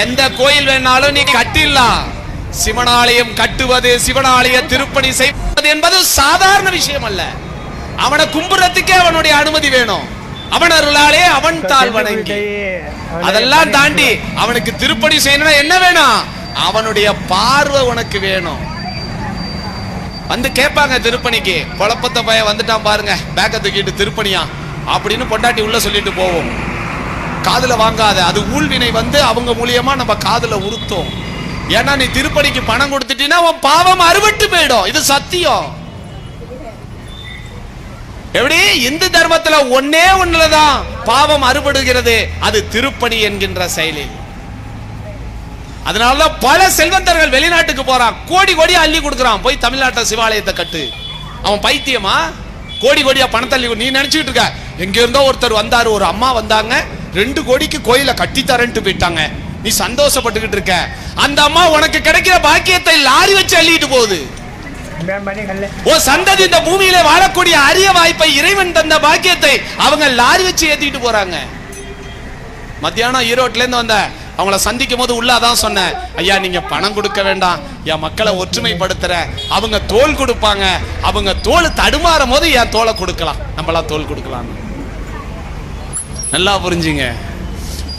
எந்த கோயில் வேணாலும் நீ கட்டிடலாம். சிவனாலயம் கட்டுவது, சிவனாலய திருப்பணி செய்வது என்பது சாதாரண விஷயம் அல்ல. அவனை கும்புறதுக்கே அவனுடைய அனுமதி வேணும். அவன் அருளாலே அவன் தாழ் வணங்கி, அதெல்லாம் தாண்டி அவனுக்கு திருப்பணி செய்யணும்னா என்ன வேணும்? அவனுடைய பார்வை உனக்கு வேணும். வந்து கேட்பாங்க திருப்பணிக்கு, குழப்பத்த பையன் வந்துட்டான் பாருங்க, பேக்க தூக்கிட்டு திருப்பணியா அப்படின்னு பொண்டாட்டி உள்ள சொல்லிட்டு போவோம். காதுல வாங்காத, அது ஊழ்வினை வந்து அவங்க மூலியமா நம்ம காதுல உறுத்தும். ஏன்னா நீ திருப்பணிக்கு பணம் கொடுத்துட்டீன்னா உன் பாவம் அறுபட்டு போயிடும். இது சத்தியம். எப்படி இந்து தர்மத்துல ஒன்னே ஒண்ணுலதான் பாவம் அறுபடுகிறது, அது திருப்பணி என்கின்ற செயலில். அதனாலதான் பல செல்வந்தர்கள் வெளிநாட்டுக்கு போறான், கோடி கோடியா அள்ளி கொடுக்குறான். போய் தமிழ்நாட்டை சிவாலயத்தை கட்டு. அவன் பைத்தியமா? கோடி கோடியா பணத்தை அள்ளி. நீ நினைச்சுட்டு இருக்க எங்க இருந்தோ ஒருத்தர் வந்தாரு, ஒரு அம்மா வந்தாங்க, 2 கோடிக்கு கோயில கட்டி தரேன்ட்டு போயிட்டாங்க. நீ சந்தோஷப்பட்டுக்கிட்டு இருக்க. அந்த அம்மா உனக்கு கிடைக்கிற பாக்கியத்தை லாரி வச்சு அள்ளிட்டு போகுது. ஓ சந்ததி இந்த பூமியில வாழக்கூடிய அரிய வாய்ப்பை, இறைவன் தந்த பாக்கியத்தை அவங்க லாரி வச்சு ஏத்திட்டு போறாங்க. மத்தியானம் ஈரோட்ல இருந்து வந்த அவங்கள சந்திக்கும் போது உள்ளாதான் சொன்னேன், ஐயா நீங்க பணம் கொடுக்க வேண்டாம், என் மக்களை ஒற்றுமைப்படுத்துற. அவங்க தோல் கொடுப்பாங்க, அவங்க தோல் தடுமாறும் போது என் தோலை கொடுக்கலாம், நம்மளா தோல் கொடுக்கலாம். நல்லா புரிஞ்சுங்க.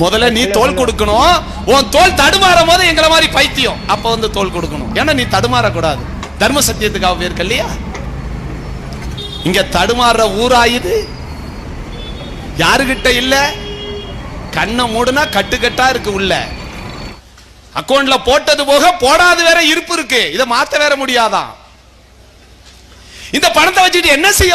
முதல்ல நீ தோல் கொடுக்கணும். உன் தோல் தடுமாறும் போது எங்களை மாதிரி பைத்தியம் அப்ப வந்து தோல் கொடுக்கணும். ஏன்னா நீ தடுமாறக்கூடாது. தர்ம சத்தியத்துக்காக பேருக்கு இல்லையா? இங்க தடுமாறுற ஊராயுது யாருகிட்ட இல்ல. கண்ணை மூடுனா கட்டுக்கட்டா இருக்கு உள்ள. அக்கௌண்ட்ல போட்டது போக போடாது வேற இருப்பு இருக்கு. இதை மாத்த வேற முடியாதான். இந்த பணத்தை வச்சுட்டு என்ன செய்ய